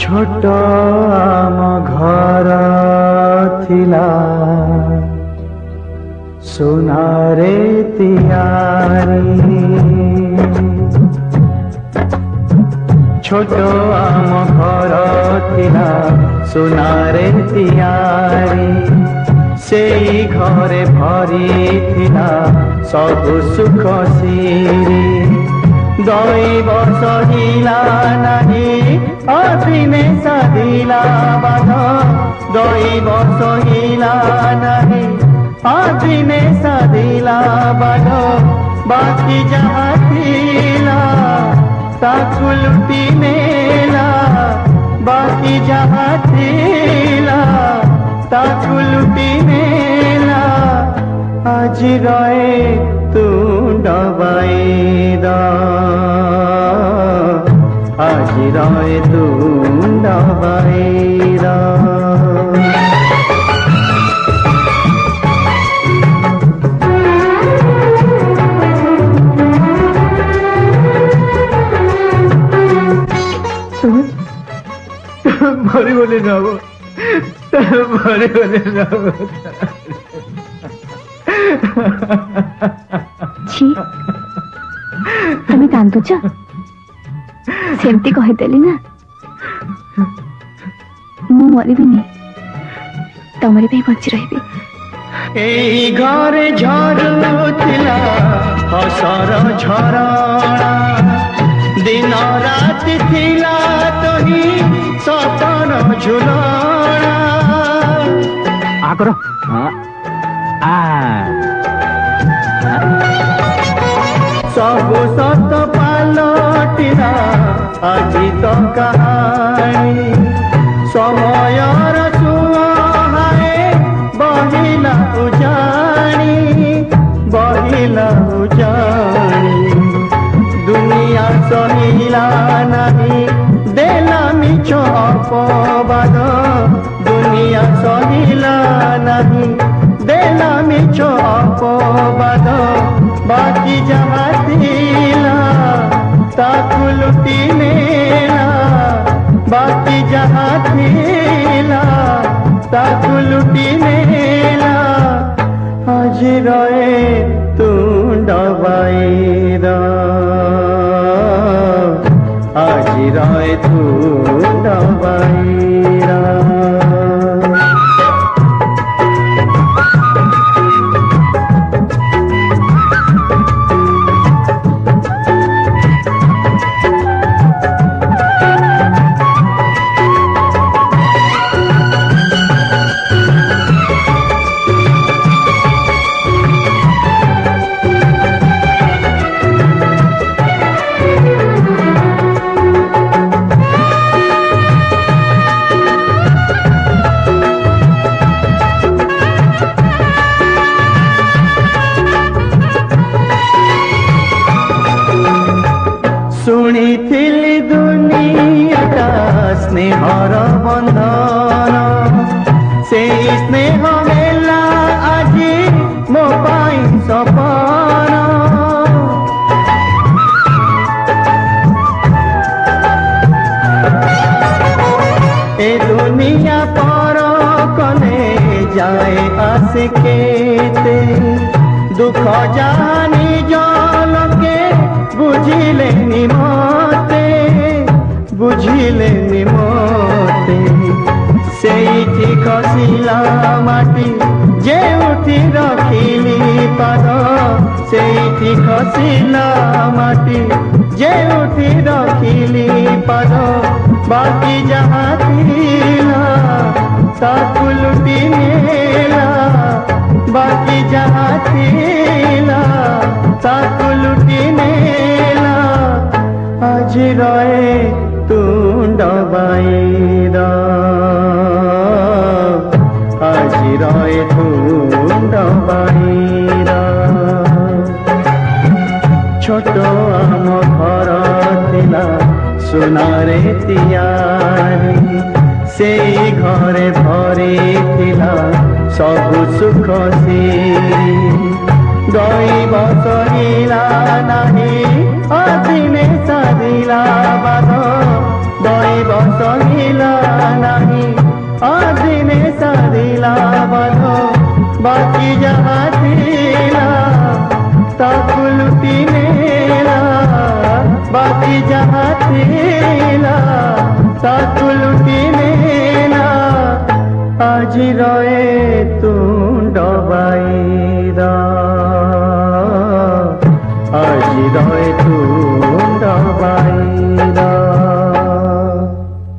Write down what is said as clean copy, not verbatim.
छोट आम घर थिला सुनारे तियारी छोट आम घर थिला सुनारे तियारी से घरे भरी थिला सब सुख सिरी दैव सहिला नहीं अदिने सदिला बाध दैव सहिला नहीं अदिने सदिला बाध बाकी जहाँ थिला ताकु लुटी नेला बाकी जहाँ थिला ताकु लुटी नेला आज रहे तू डबाई दा आज रहे तू डबाई दा भरी बोले जाओ भरी बोले जाओ छी तुम्हें कांदुच सेमती कहीदेली ना मु मरबिनी तमरी पे बची रही एई घरे झरुथिला हसर झरणा दिन राति थिला तोही सपन झुलणा आ करो सब सत पालटिला आजी तो कहानी समयर सुहाए बहिला उजाणी दुनिया सहिला नहीं देला मिछ अपवाद दुनिया सहिला नहीं देला मिछ अपवाद बाकी जहाँ थिला ताकु लुटी नेला बाकी जहाँ थिला ताकु लुटी नेला आज रहे तू डबाई दा आज रहे तू डबाई दा शुणिथिली दुनियाटा स्नेहर बंधन से स्नेह मेला आज मो पाई सपन ए दुनिया पर कने जाए आस केते दुख जानी जलके बुझिले निमते सेठी खसिला माटी जेउठी रखिली पाद सेठी खसिला माटी जेउठी रखिली पाद बाकी जहाँ थिला ताकु लुटी नेला बाकी जहाँ थिला ताकु लुटी नेला आज रहे तू डबाई दा आज रहे तू डबाई दा छोट आम घर थिला सुनारे तियारी से घरे भरी थिला सब सुख सिरी दैव सहिला नहीं अदिने सदिला बाध दैव सहिला बाकी जहाँ थीला ताकू लुटी नेला बाकी जहाँ थीला ताकू लुटी नेला आज रोए तू डबाई